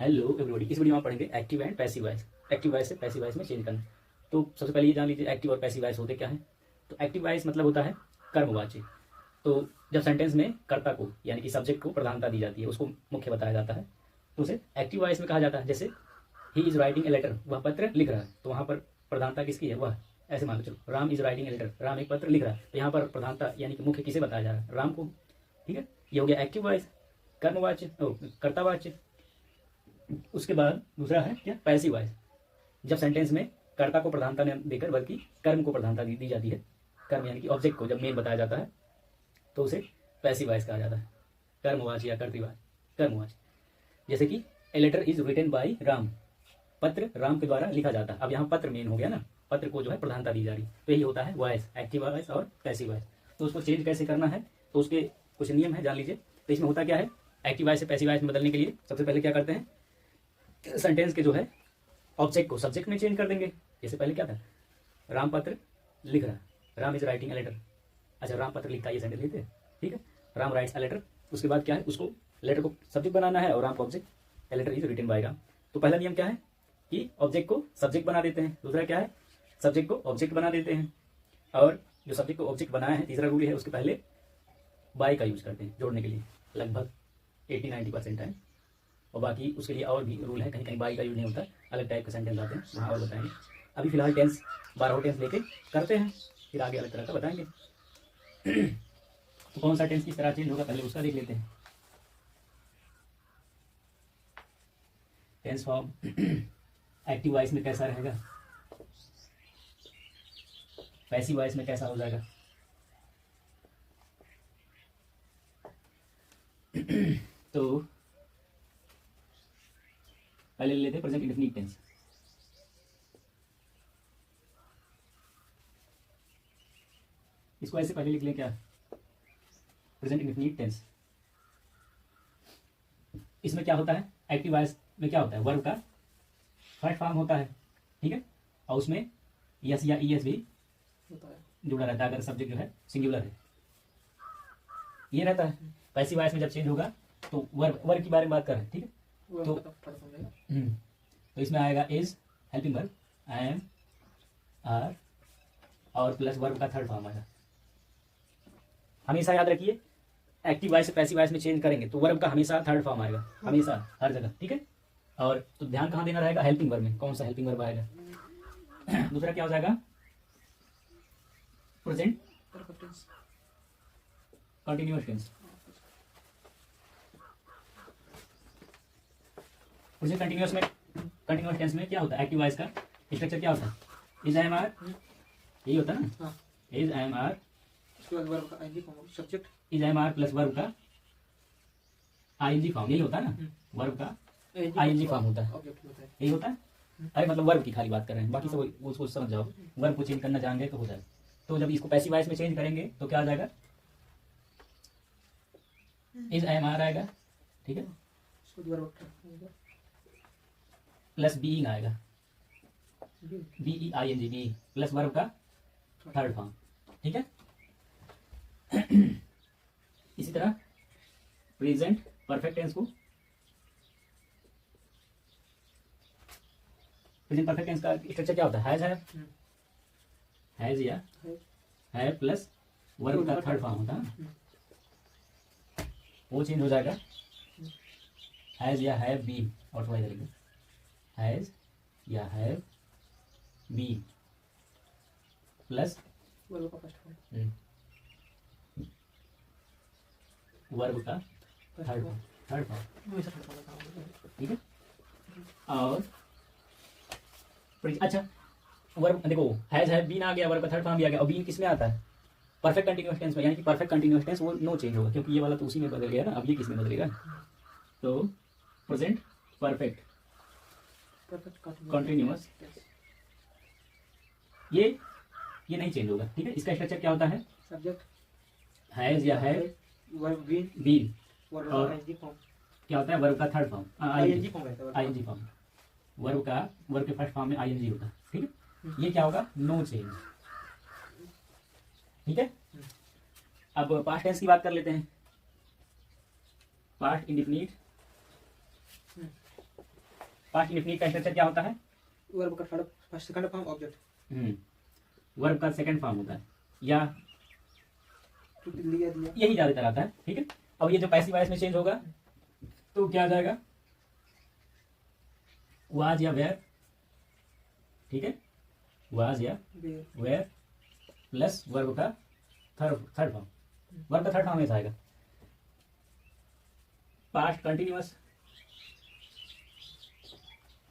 Hello everybody, इस video में आप पढ़ेंगे active and passive voice. Active voice से पैसिव वॉइस में चेंज करना। तो सबसे पहले ये जान लीजिए एक्टिव और पैसिव वॉइस होते क्या है। तो एक्टिव वॉइस मतलब होता है कर्मवाची। तो जब सेंटेंस में कर्ता को यानी कि सब्जेक्ट को प्रधानता दी जाती है, उसको मुख्य बताया जाता है, तो उसे एक्टिव वॉइस में कहा जाता है। जैसे ही इज राइटिंग ए लेटर, वह पत्र लिख रहा है, तो वहाँ पर प्रधानता किसकी है? वह। ऐसे मान लो, चलो Ram is writing a letter, Ram एक पत्र लिख रहा है, तो यहाँ पर प्रधानता यानी कि मुख्य किसे बताया जा रहा है? राम को। ठीक है, ये हो गया एक्टिव वॉइस, कर्मवाच्य, कर्तावाच्य। उसके बाद दूसरा है क्या? Passive voice. जब सेंटेंस में कर्ता को प्रधानता न देकर बल्कि कर्म को प्रधानता दी जाती है, कर्म यानी कि ऑब्जेक्ट को जब मेन बताया जाता है, तो उसे पैसिव वॉइस कहा जाता है। कर्मवाची या कर्तृवाची, कर्मवाची। जैसे कि a letter is written by Ram, पत्र राम के द्वारा लिखा जाता है। अब यहाँ पत्र मेन हो गया ना, पत्र को जो है प्रधानता दी जा रही है, तो यही होता है वॉइस, एक्टिव वॉइस और पैसिव वॉइस। तो उसको चेंज कैसे करना है, तो उसके कुछ नियम है, जान लीजिए। तो इसमें होता क्या है, एक्टिव वॉइस से पैसिव वॉइस में बदलने के लिए सबसे पहले क्या करते हैं, सेंटेंस के जो है ऑब्जेक्ट को सब्जेक्ट में चेंज कर देंगे। जैसे पहले क्या था, राम पत्र लिख रहा है, Ram is writing a letter. अच्छा, राम पत्र लिखता है, ये सेंटेंस लिखते हैं, ठीक है, राम राइट्स ए लेटर। उसके बाद क्या है, उसको लेटर को सब्जेक्ट बनाना है और राम को object, a letter is written by Ram. तो पहला नियम क्या है कि ऑब्जेक्ट को सब्जेक्ट बना देते हैं। दूसरा क्या है, सब्जेक्ट को ऑब्जेक्ट बना देते हैं। और जो सब्जेक्ट को ऑब्जेक्ट बनाया है, तीसरा रूल है, उसके पहले बाय का यूज करते हैं जोड़ने के लिए, लगभग 80-90% टाइम। और बाकी उसके लिए और भी रूल है, कहीं कहीं बाई का यूज नहीं होता, अलग टाइप के सेंटेंस आते हैं, वहाँ और बताएंगे। अभी फिलहाल टेंस 12 टेंस लेके करते हैं, फिर आगे अलग तरह का बताएंगे। तो कौन सा टेंस किस तरह चेंज होगा, पहले उसका देख लेते हैं। टेंस फॉर्म एक्टिव वॉइस में कैसा रहेगा, पैसिव वॉइस में कैसा हो जाएगा। तो पहले ले लेते हैं प्रेजेंट इंडेफिनिट टेंस। इसको ऐसे पहले लिख लें क्या, प्रेजेंट इंडेफिनिट टेंस। इसमें क्या होता है, एक्टिव वॉइस में क्या होता है, वर्ब का थर्ड फॉर्म होता है, ठीक है, और उसमें यस या ईएस भी जुड़ा रहता है अगर सब्जेक्ट जो है सिंगुलर है, ये रहता है। पैसिव वॉइस में जब चेंज होगा तो वर्ब की बारे में बात कर रहे हैं, ठीक है। तो इसमें आएगा is helping verb, I am, are और प्लस वर्ब का थर्ड फॉर्म आएगा। हमेशा याद रखिए, एक्टिव वॉइस से पैसिव वॉइस में चेंज करेंगे तो वर्ब का हमेशा थर्ड फॉर्म आएगा, हमेशा हर जगह, ठीक है। और तो ध्यान कहाँ देना रहेगा, हेल्पिंग वर्ब में, कौन सा हेल्पिंग वर्ब आएगा। दूसरा क्या हो जाएगा, present continuous tense. Present continuous tense में क्या होता है, एक्टिव वॉइस का स्ट्रक्चर क्या होता है, इज एम आर, यही होता है ना, is am are, subject is am are plus verb का आईएनजी फॉर्म, यही होता है ना, वर्ब का आईएनजी फॉर्म होता है, यही होता है। अरे मतलब वर्ब की खाली बात कर रहे हैं, बाकी सब उसको समझ जाओ, वर्ब को चेंज करना जान गए तो हो जाए। तो जब इसको पैसिव वॉइस में चेंज करेंगे तो क्या आ जाएगा, इज एम आर आएगा, ठीक है, प्लस बीइंग आएगा, B E I N G, B plus verb का थर्ड फॉर्म, ठीक है। इसी तरह प्रेजेंट परफेक्ट टेंस को, प्रेजेंट परफेक्ट टेंस का स्ट्रक्चर क्या होता है, हैज या है प्लस वर्ब का थर्ड फॉर्म होता है, वो चेंज हो जाएगा, हैज या हैव बीन, और थोड़ा इधर लिखो, हैज या हैव बीन प्लस वर्ब का थर्ड फॉर्म, ठीक है। और अच्छा, वर्ब देखो, हैज हैव बीन आ गया, वर्ब का थर्ड फॉर्म भी आ गया, और बीन किस में आता है, परफेक्ट कंटीन्यूअस टेंस में, यानी कि परफेक्ट कंटीन्यूअस टेंस वो नो चेंज होगा, क्योंकि ये वाला तो उसी में बदल गया ना, अब ये किस में बदलेगा, तो प्रेजेंट परफेक्ट कंटीन्यूअस, ये नहीं चेंज होगा, ठीक है। इसका स्ट्रक्चर क्या होता है, सब्जेक्ट हैज या हैव बीन, और क्या होता है, वर्ब का third form ING form, verb के फर्स्ट फॉर्म में आईएनजी होता है, ठीक है। ये क्या होगा, नो चेंज, ठीक है। अब पास्ट टेंस की बात कर लेते हैं। पास्ट इंडेफिनिट पास्ट इंडेफिनिट का स्ट्रक्चर क्या होता है? वर्ब का third first second form object. Verb का सेकंड फॉर्म होता है या तो लिया दिया यही ज्यादातर आता है, ठीक है। अब ये जो पैसिव वॉइस में चेंज होगा तो क्या आ जाएगा? वाज या वेयर, ठीक है, वाज या वेयर प्लस वर्ब का थर्ड फॉर्म। वर्ब का थर्ड फॉर्म ऐसा आएगा। पास्ट कंटिन्यूअस,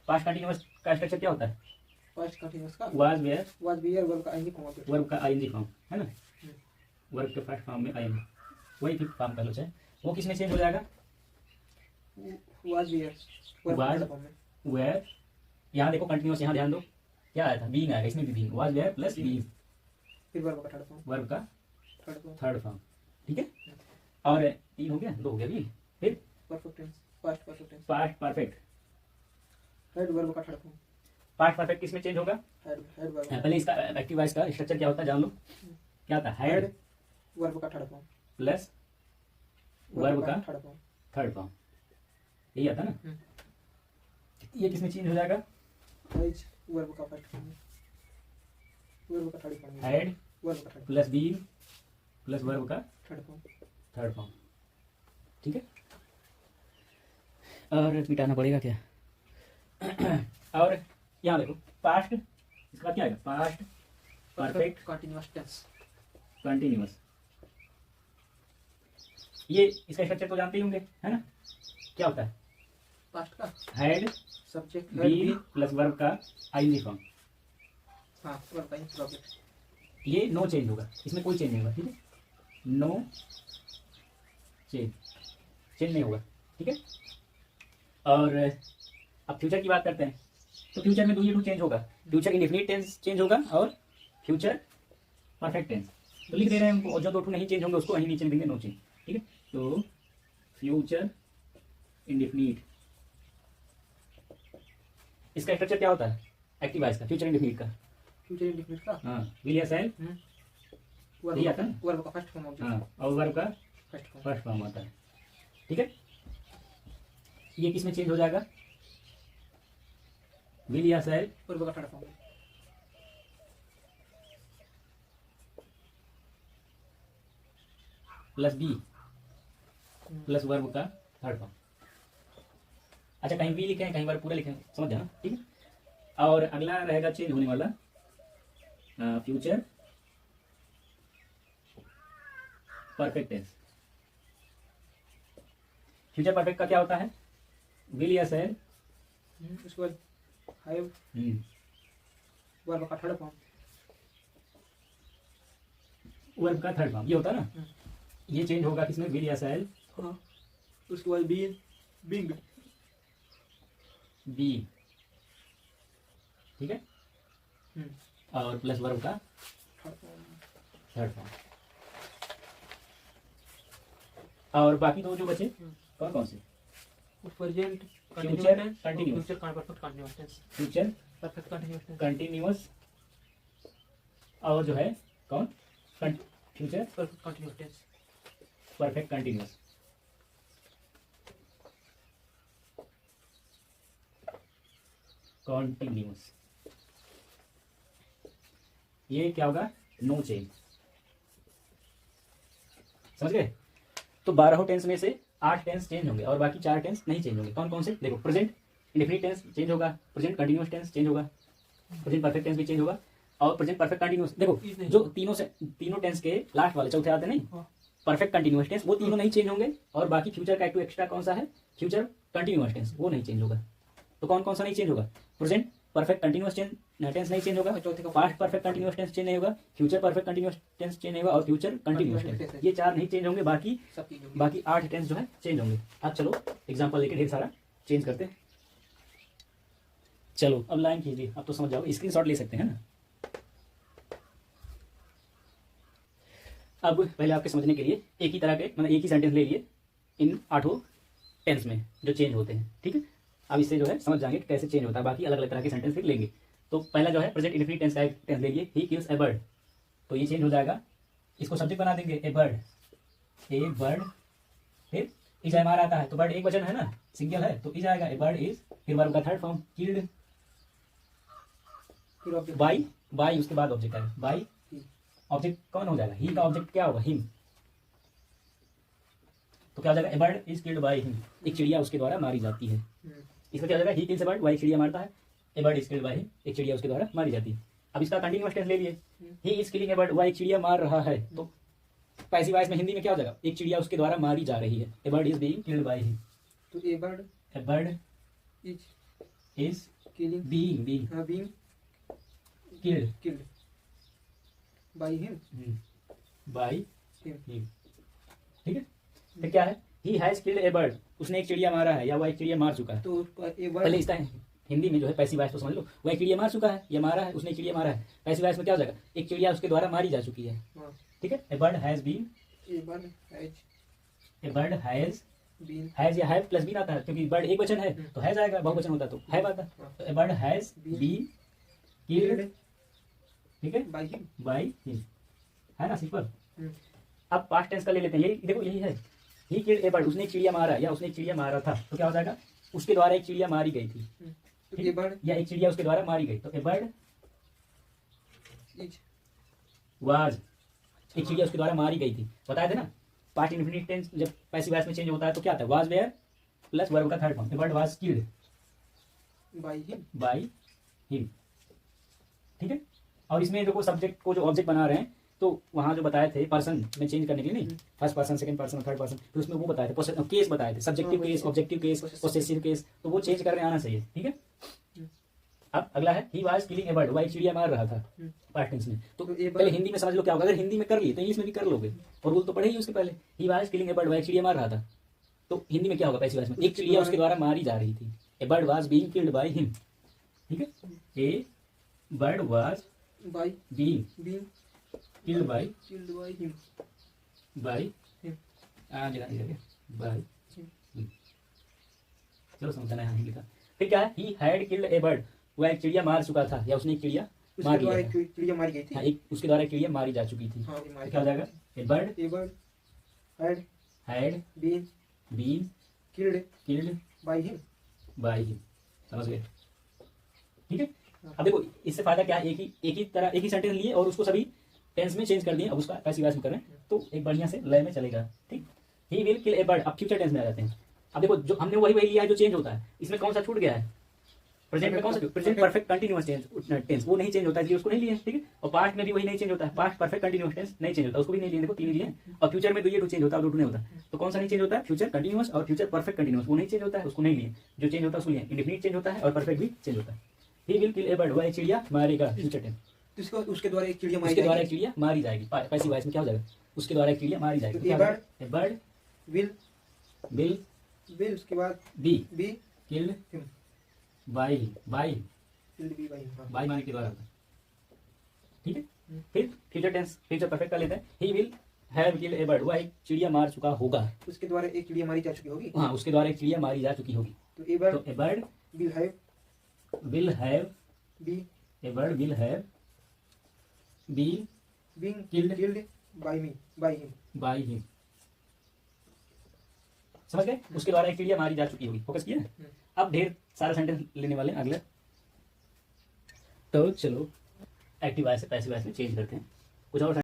पास्ट कंटिन्यूअस का स्ट्रक्चर क्या होता है? पास्ट कंटीन्यूअस का वाज वेयर वर्ब का आईएनजी फॉर्म ऑब्जेक्ट। वर्ब का आईएनजी फॉर्म है ना, वर्ब के फर्स्ट फॉर्म में आईएनजी, वही फिफ्थ फॉर्म कर लो चाहे, वो किस में चेंज हो जाएगा? वाज वेयर, यहाँ देखो कंटिन्यूअस, यहाँ ध्यान दो क्या आया था? बीइंग आएगा, इसमें भी being, was were plus being, फिर वर्ब का थर्ड फॉर्म, वर्ब का थर्ड फॉर्म, ठीक है। हम्म। और 3 हो गया, 2 हो गया भी, फिर perfect tense, past perfect tense, past perfect. Head verb का थर्ड फॉर्म, पास्ट परफेक्ट किस में चेंज होगा? हेड वर्ब, पहले इसका एक्टिव वॉइस का स्ट्रक्चर क्या होता है जान लो, क्या होता है? हेड वर्ब का थर्ड फॉर्म प्लस वर्ब का थर्ड फॉर्म, थर्ड फॉर्म, यही आता है ना। ये किस में चेंज हो जाएगा? एज वर्ब का फर्स्ट फॉर्म, वर्ब का थर्ड फॉर्म, हेड वर्ब का third plus being plus verb का फॉर्म, थर्ड फॉर्म, ठीक है। और मिटाना पड़ेगा क्या? और यहाँ देखो पास्ट, इसका क्या आएगा? Past perfect continuous tense, continuous. ये इसका स्ट्रक्चर तो जानते ही होंगे, है ना? क्या होता है? पास्ट का head subject be plus verb का आईएनजी फॉर्म। हाँ वर्ब का ऑब्जेक्ट। ये नो चेंज होगा, इसमें कोई चेंज नहीं होगा, ठीक है, नो चेंज नहीं होगा, ठीक है। और अब फ्यूचर की बात करते हैं, तो फ्यूचर में 2 चेंज होगा, फ्यूचर इंडेफिनिट टेंस चेंज होगा और फ्यूचर परफेक्ट टेंस। तो लिख दे रहे हैं, और जो 2 नहीं चेंज होंगे उसको वहीं नीचे देंगे नो चेंज, ठीक है। तो फ्यूचर इंडेफिनिट, इसका स्ट्रक्चर क्या होता है? एक्टिव वॉइस का, फ्यूचर इंडेफिनिट का, फ्यूचर इंडेफिनिट का हाँ, विल या शैल, यही आता है, वर्ब का फर्स्ट फॉर्म ऑब्जेक्ट, हाँ, और वर्ब का फर्स्ट फॉर्म, फर्स्ट फॉर्म आता है, ठीक है। ये किस में चेंज हो जाएगा? विल या शैल वर्ब का third form, plus be plus verb का थर्ड फॉर्म। अच्छा, कहीं बी लिखे कहीं वर्ब पूरा लिखे, समझ जाना, ठीक है। और अगला रहेगा चेंज होने वाला future perfect tense. Future perfect का क्या होता है? विल या शैल, उसके बाद हैव वर्ब का थर्ड फॉर्म, वर्ब का थर्ड फॉर्म, ये होता है ना। ये चेंज होगा किसमें? विल या शैल, हाँ उसके बाद बीइंग बी, ठीक है, और प्लस वर्ब का थर्ड फॉर्म। और बाकी 2 जो बचे कौन कौन से? Present future continuous, future perfect continuous tense, future perfect continuous tense, continuous, और जो है कौन? Future perfect continuous tense, perfect continuous. Continuous, ये क्या होगा? नो चेंज, समझ गए? तो 12 टेंस में से 8 टेंस चेंज होंगे और बाकी 4 टेंस नहीं चेंज होंगे। कौन कौन से? देखो, प्रेजेंट इंडेफिनिट टेंस चेंज होगा, प्रेजेंट कंटिन्यूअस टेंस चेंज होगा, प्रेजेंट परफेक्ट टेंस भी चेंज होगा, और प्रेजेंट परफेक्ट कंटिन्यूअस। देखो जो तीनों टेंस के लास्ट वाले चौथे आते नहीं, परफेक्ट कंटिन्यूअस टेंस, वो तीनों नहीं चेंज होंगे। और बाकी फ्यूचर का 2 एक्स्ट्रा कौन सा है? फ्यूचर कंटिन्यूअस टेंस, वो नहीं चेंज होगा। तो कौन कौन सा नहीं चेंज होगा? प्रेजेंट परफेक्ट कंटिन्यूअस टेंस नहीं चेंज होगा, past perfect continuous tense change नहीं होगा, future perfect continuous tense change नहीं होगा, और फ्यूचर कंटिन्यूअस टेंस, ये 4 नहीं चेंज होंगे। बाकी 8 टेंस जो है चेंज होंगे। अब चलो एग्जांपल लेके ढेर सारा चेंज करते हैं। चलो अब लाइन कीजिए, अब तो समझ जाओ, स्क्रीनशॉट ले सकते हैं ना। अब पहले आपके समझने के लिए एक ही तरह के मतलब एक ही सेंटेंस ले लिए इन 8 टेंस में जो चेंज होते हैं, ठीक है। अब इससे जो है समझ जाएंगे कि कैसे चेंज होता है। बाकी अलग अलग तरह के सेंटेंस फिर लेंगे। तो पहला जो है प्रेजेंट इंडेफिनिट टेंस का एक टेंस ले लिए, ही किल्स ए बर्ड, तो ये चेंज हो जाएगा। इसको सब्जेक्ट बना देंगे ए बर्ड, फिर इज एम आर आता है तो बर्ड एक वचन है ना, सिंगल है, तो इज आएगा ए बर्ड इज फिर वर्ब का थर्ड फॉर्म किल्ड, फिर ऑब्जेक्ट बाई उसके बाद ऑब्जेक्ट आएगा, बाई ऑब्जेक्ट कौन हो जाएगा, ही का ऑब्जेक्ट क्या होगा, हिम। तो क्या हो जाएगा, a bird is killed by him, एक चिड़िया उसके द्वारा मारी जाती है। इसका क्या हो जाएगा, ही किल्स ए बर्ड, वही चिड़िया मारता है, a bird is killed by him, एक चिड़िया उसके द्वारा मारी जाती है। अब इसका कंटिन्यूअस टेंस ले लिए, he is killing A bird, वह एक चिड़िया मार रहा है। तो पैसिव वॉइस में हिंदी में क्या हो जाएगा, एक चिड़िया उसके द्वारा मारी जा रही है, a bird is being killed by him. तो a bird is killing being being killed by him by him. Him, ठीक है। फिर क्या है, he has killed a bird, उसने एक चिड़िया मारा है या वह एक चिड़िया मार चुका है। तो उसका ए पहले बर्ड इसका हिंदी में जो है पैसिव वॉइस तो समझ लो, वह एक चिड़िया मार चुका है या मारा है, उसने एक चिड़िया मारा है। पैसिव वॉइस में क्या हो जाएगा, एक चिड़िया उसके द्वारा मारी जा चुकी है, हाँ, ठीक है। A bird has been, a bird has been has या हैव प्लस बीन आता है, क्योंकि बर्ड एक वचन है तो हैज आएगा, बहुवचन होता तो हैव आता। तो a bird has been killed, ठीक है, बाय हिम। बाय हिम, है ना, सिंपल। अब पास्ट टेंस का ले लेते हैं, यही देखो यही है, ही किल्ड ए बर्ड, उसने एक चिड़िया मारा या उसने एक चिड़िया मारा था। तो क्या हो जाएगा, उसके द्वारा एक चिड़िया मारी गई थी, तो ए बर्ड या एक चिड़िया उसके द्वारा मारी गई। तो ए बर्ड इज वाज, एक चिड़िया उसके द्वारा मारी गई थी, बताए थे ना। पास्ट इंडेफिनिट टेंस जब पैसिव वॉइस में चेंज होता है तो क्या आता है, वाज वेयर प्लस वर्ब का third form, A bird was killed by him. By him, ठीक है। और इसमें देखो सब्जेक्ट को जो ऑब्जेक्ट बना रहे हैं तो वहां जो बताए थे पर्सन में चेंज करने के लिए, नहीं first person second person third person, फिर उसमें वो बताए थे केस बताए थे, subjective case objective case possessive case, तो वो चेंज करने आना चाहिए, ठीक है। अब अगला है he was killing A bird, वह एक चिड़िया मार रहा था पास्ट टेंस में। तो पहले हिंदी में समझ लो क्या होगा, अगर हिंदी में कर लिए तो इंग्लिश में भी कर लोगे, और रूल तो पढ़े ही उसके पहले, he was killing A bird, वह एक चिड़िया मार रहा था। तो हिंदी में क्या होगा, पैसिव वॉइस में एक चिड़िया उसके द्वारा मारी जा रही थी, a bird was being killed by him, ठीक है। A bird was by being been killed by killed by him. By him. By चलो समझना है, हिंदी का। फिर क्या है, he had killed a bird, वह एक चिड़िया मार चुका था या उसने एक चिड़िया मार उसके द्वारा लिया एक था। चिड़िया मारी गई थी। हाँ, एक उसके द्वारा एक चिड़िया मारी जा चुकी थी। हाँ, तो क्या हो जाएगा, a bird a bird had been killed killed by him. By him, समझ गए, ठीक है। अब देखो इससे फायदा क्या है, एक ही सेंटेंस लिए और उसको सभी टेंस में चेंज कर दिए, अब उसका पैसिव वॉइस में कर रहे हैं तो एक बढ़िया से लय में चलेगा, ठीक। He will kill A bird, अब फ्यूचर टेंस में आ जाते हैं। अब देखो जो हमने वही लिया है जो चेंज होता है, इसमें कौन सा छूट गया है, प्रेजेंट में कौन सा, प्रेजेंट परफेक्ट कंटीन्यूअस टेंस वो नहीं चेंज होता है, इसलिए उसको नहीं लिए, ठीक है। और पास्ट में भी वही नहीं चेंज होता है, पास्ट परफेक्ट कंटीन्यूअस टेंस नहीं चेंज होता, उसको भी नहीं लिए, देखो तीन लिए। और फ्यूचर में तो ये चेंज होता है, दो नहीं होता। तो कौन सा नहीं चेंज होता है, फ्यूचर कंटीन्यूअस और फ्यूचर परफेक्ट कंटीन्यूअस, वो नहीं चेंज होता है, उसको नहीं लिए। जो चेंज होता है उसको लिए, इंडेफिनिट चेंज होता है और परफेक्ट भी चेंज होता है। He will kill A bird, वह एक चिड़िया मारेगा, फ्यूचर टेंस। तो उसके द्वारा एक चिड़िया मारी उसके द्वारा एक जाएगी। चिड़िया मारी जाएगी, पैसिव वॉइस में क्या हो जाएगा, उसके द्वारा एक चिड़िया मारी जाएगी। तो तो क्या ए होगा? ए बर्ड विल विल उसके बाद be be killed him. By killed be by him. हाँ। बाय मारने के द्वारा होता है, ठीक है। फिर फ्यूचर टेंस, फ्यूचर परफेक्ट कर लेते हैं, he will have killed a bird, वह एक चिड़िया मार चुका होगा। उसके द्वारा एक चिड़िया मारी जा चुकी होगी। हाँ, उसके द्वारा एक चिड़िया मारी जा चुकी होगी। तो ए बर्ड तो a bird will have be be a bird will have be being Killed. Killed by him. By him, समझ गए, उसके द्वारा एक चिड़िया मारी जा चुकी होगी, फोकस किया। अब ढेर सारा सेंटेंस लेने वाले हैं अगले, तो चलो एक्टिव वॉइस से पैसिव वॉइस में चेंज करते हैं कुछ और